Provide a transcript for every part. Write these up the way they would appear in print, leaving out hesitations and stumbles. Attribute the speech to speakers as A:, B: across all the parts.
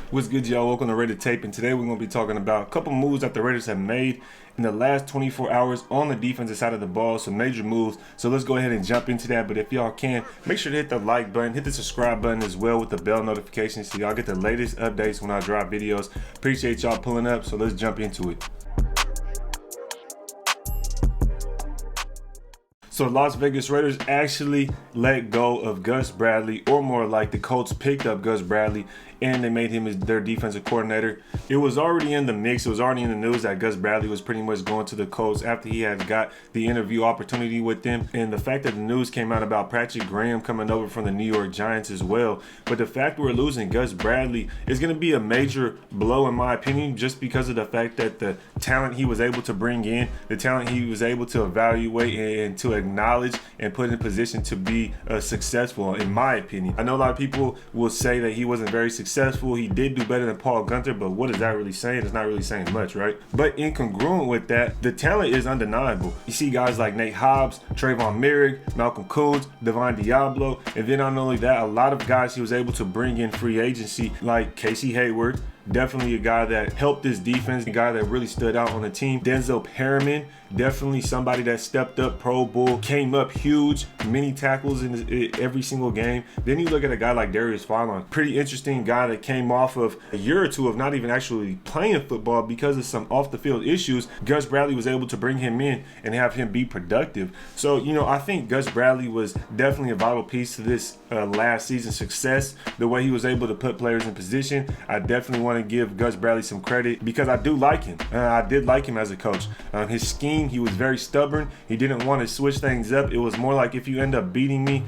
A: What's good, y'all? Welcome to Rated Tape, and today we're going to be talking about a couple moves that the Raiders have made in the last 24 hours on the defensive side of the ball, some major moves. So let's go ahead and jump into that. But if y'all can, make sure to hit the like button, hit the subscribe button as well with the bell notifications so y'all get the latest updates when I drop videos. Appreciate y'all pulling up, so let's jump into it. So Las Vegas Raiders actually let go of Gus Bradley, or more like the Colts picked up Gus Bradley and they made him their defensive coordinator. It was already in the mix. It was already in the news that Gus Bradley was pretty much going to the Colts after he had got the interview opportunity with them. And the fact that the news came out about Patrick Graham coming over from the New York Giants as well. But the fact we're losing Gus Bradley is going to be a major blow in my opinion, just because of the fact that the talent he was able to bring in, the talent he was able to evaluate and to acknowledge and put in position to be successful, in my opinion. I know a lot of people will say that he wasn't very successful. He did do better than Paul Gunther, but what is that really saying? It's not really saying much, right? But incongruent with that, the talent is undeniable. You see guys like Nate Hobbs, Trayvon Merrick, Malcolm Koonce, Divine Diablo, and then not only that, a lot of guys he was able to bring in free agency, like Casey Hayward. Definitely a guy that helped this defense, a guy that really stood out on the team. Denzel Perriman, definitely somebody that stepped up, Pro Bowl, came up huge, many tackles in every single game. Then you look at a guy like Darius Philon, pretty interesting guy that came off of a year or two of not even actually playing football because of some off the field issues. Gus Bradley was able to bring him in and have him be productive. So, I think Gus Bradley was definitely a vital piece to this last season's success. The way he was able to put players in position, I definitely want to give Gus Bradley some credit because I do like him. I did like him as a coach. His scheme, he was very stubborn. He didn't want to switch things up. It was more like, if you end up beating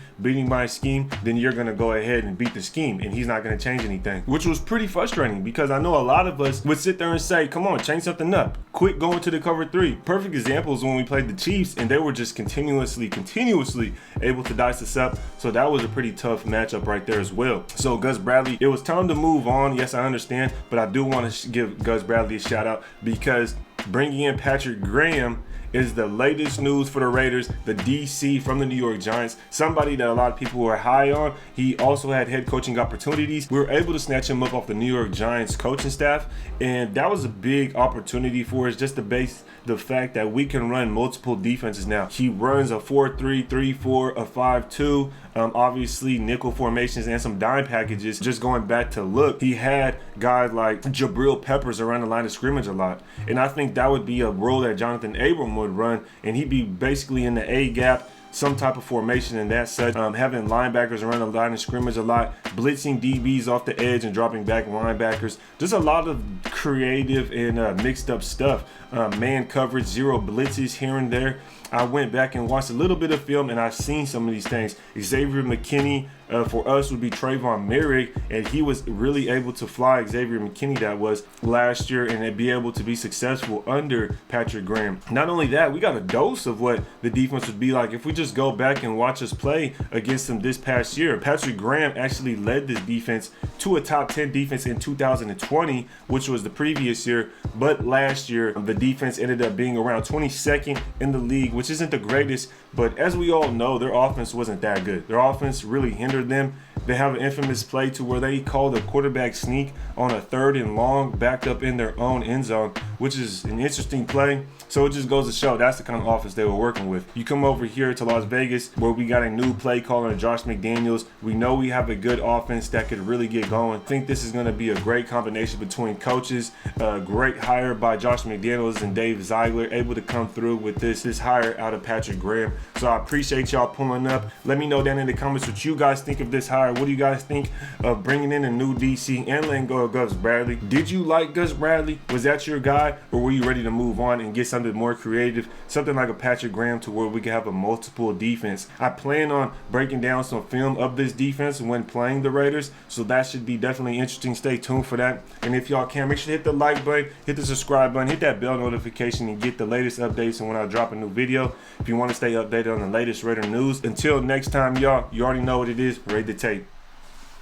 A: my scheme, then you're going to go ahead and beat the scheme, and he's not going to change anything, which was pretty frustrating because I know a lot of us would sit there and say, come on, change something up. Quit going to the cover three. Perfect example is when we played the Chiefs and they were just continuously able to dice us up. So that was a pretty tough matchup right there as well. So Gus Bradley, it was time to move on. Yes, I understand, but I do want to give Gus Bradley a shout out because bringing in Patrick Graham is the latest news for the Raiders, the DC from the New York Giants, somebody that a lot of people were high on. He also had head coaching opportunities. We were able to snatch him up off the New York Giants coaching staff, and that was a big opportunity for us, just to base the fact that we can run multiple defenses now. He runs a 4-3, 3-4, a 5-2, obviously nickel formations and some dime packages. Just going back to look, he had guys like Jabril Peppers around the line of scrimmage a lot, and I think that would be a role that Jonathan Abram would run, and he'd be basically in the A gap, some type of formation and that such, having linebackers around the line of scrimmage a lot, blitzing DBs off the edge and dropping back linebackers. Just a lot of creative and mixed up stuff. Man coverage, zero blitzes here and there. I went back and watched a little bit of film, and I've seen some of these things. Xavier McKinney for us would be Trayvon Merrick, and he was really able to fly Xavier McKinney that was last year and be able to be successful under Patrick Graham. Not only that, we got a dose of what the defense would be like if we just go back and watch us play against them this past year. Patrick Graham actually led this defense to a top 10 defense in 2020, which was the previous year, but last year the defense ended up being around 22nd in the league, which isn't the greatest, but as we all know, their offense wasn't that good. Their offense really hindered them. They have an infamous play to where they called a quarterback sneak on a 3rd and long backed up in their own end zone, which is an interesting play. So it just goes to show that's the kind of offense they were working with. You come over here to Las Vegas where we got a new play caller, Josh McDaniels. We know we have a good offense that could really get going. I think this is going to be a great combination between coaches. Great hire by Josh McDaniels and Dave Ziegler, able to come through with this hire out of Patrick Graham. So I appreciate y'all pulling up. Let me know down in the comments what you guys think of this hire. What do you guys think of bringing in a new DC and letting go of Gus Bradley? Did you like Gus Bradley? Was that your guy, or were you ready to move on and get something more creative, something like a Patrick Graham, to where we can have a multiple defense? I plan on breaking down some film of this defense when playing the Raiders, so that should be definitely interesting. Stay tuned for that. And if y'all can, make sure to hit the like button, hit the subscribe button, hit that bell notification, and get the latest updates and when I drop a new video. If you want to stay updated on the latest Raider news. Until next time, y'all, you already know what it is. Rate the tape.